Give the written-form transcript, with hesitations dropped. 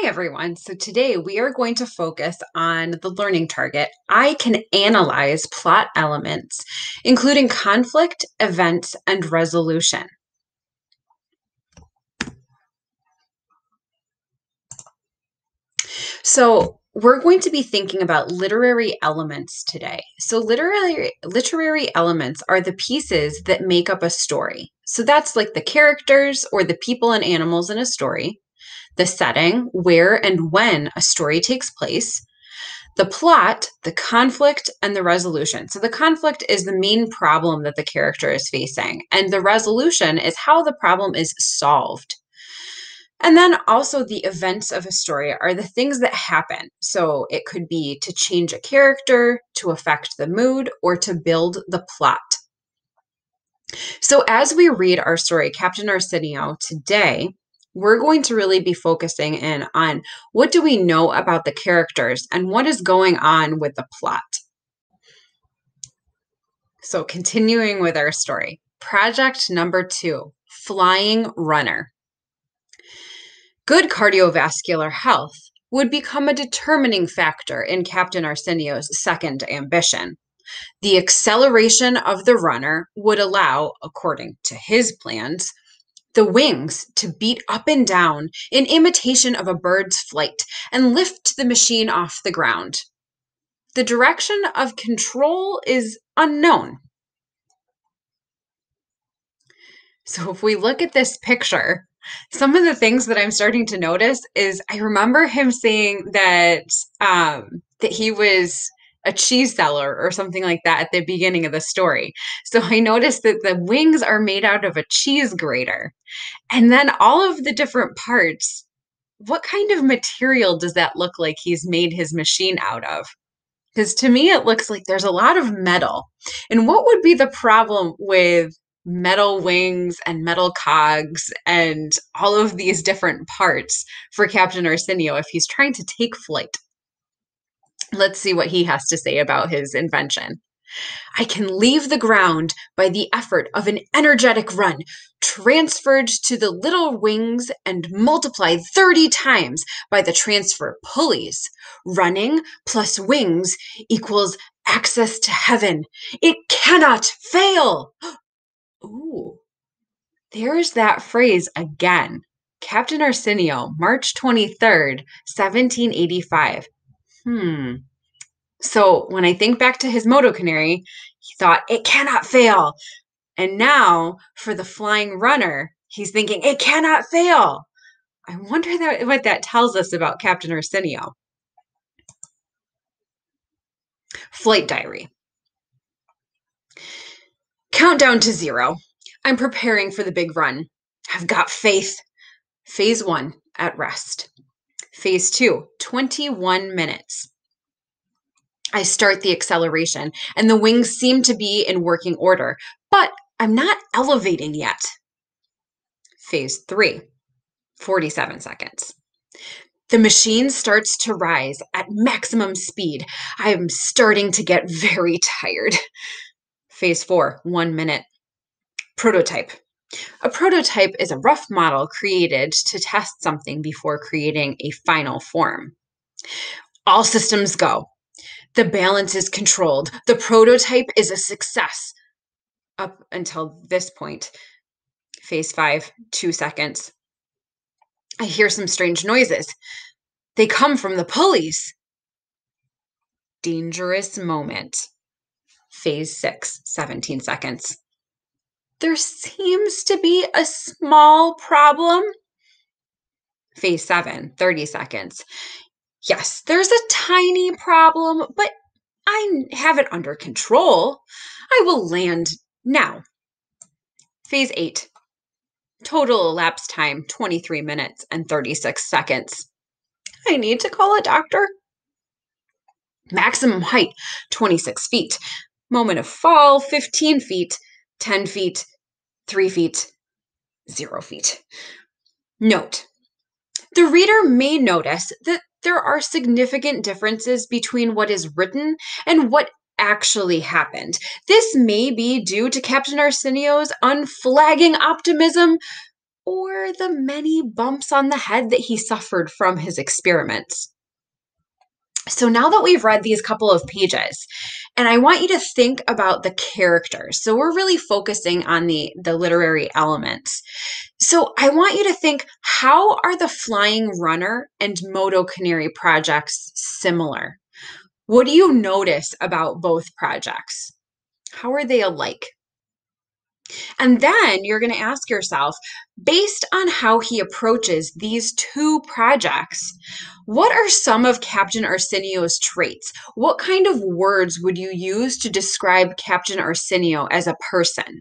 Hi, everyone. So today we are going to focus on the learning target. I can analyze plot elements, including conflict, events, and resolution. So we're going to be thinking about literary elements today. So literary elements are the pieces that make up a story. So that's like the characters or the people and animals in a story, the setting, where and when a story takes place, the plot, the conflict, and the resolution. So the conflict is the main problem that the character is facing, and the resolution is how the problem is solved. And then also the events of a story are the things that happen. So it could be to change a character, to affect the mood, or to build the plot. So as we read our story, Captain Arsenio, today, we're going to really be focusing in on what do we know about the characters and what is going on with the plot. So continuing with our story, project number 2, flying runner. Good cardiovascular health would become a determining factor in Captain Arsenio's second ambition. The acceleration of the runner would allow, according to his plans, the wings to beat up and down in imitation of a bird's flight and lift the machine off the ground. The direction of control is unknown. So if we look at this picture, some of the things that I'm starting to notice is I remember him saying that that he was a cheese seller or something like that at the beginning of the story. So I noticed that the wings are made out of a cheese grater. And then all of the different parts, what kind of material does that look like he's made his machine out of? Because to me, it looks like there's a lot of metal. And what would be the problem with metal wings and metal cogs and all of these different parts for Captain Arsenio if he's trying to take flight? Let's see what he has to say about his invention. I can leave the ground by the effort of an energetic run, transferred to the little wings and multiplied 30 times by the transfer pulleys. Running plus wings equals access to heaven. It cannot fail. Ooh, there's that phrase again. Captain Arsenio, March 23rd, 1785. So when I think back to his moto canary, he thought, it cannot fail. And now for the flying runner, he's thinking, it cannot fail. I wonder what that tells us about Captain Arsenio. Flight diary. Countdown to 0. I'm preparing for the big run. I've got faith. Phase 1, at rest. Phase 2, 21 minutes. I start the acceleration, and the wings seem to be in working order, but I'm not elevating yet. Phase 3, 47 seconds. The machine starts to rise at maximum speed. I'm starting to get very tired. Phase 4, 1 minute. Prototype. A prototype is a rough model created to test something before creating a final form. All systems go. The balance is controlled. The prototype is a success up until this point. Phase 5, 2 seconds. I hear some strange noises. They come from the pulleys. Dangerous moment. Phase 6, 17 seconds. There seems to be a small problem. Phase 7, 30 seconds. Yes, there's a tiny problem, but I have it under control. I will land now. Phase 8. Total elapsed time, 23 minutes and 36 seconds. I need to call a doctor. Maximum height, 26 feet. Moment of fall, 15 feet, 10 feet, 3 feet, 0 feet. Note, the reader may notice that there are significant differences between what is written and what actually happened. This may be due to Captain Arsenio's unflagging optimism, or the many bumps on the head that he suffered from his experiments? So now that we've read these couple of pages, and I want you to think about the characters. So we're really focusing on the literary elements. So I want you to think, how are the Flying Runner and Moto Canary projects similar? What do you notice about both projects? How are they alike? And then you're going to ask yourself, based on how he approaches these two projects, what are some of Captain Arsenio's traits? What kind of words would you use to describe Captain Arsenio as a person?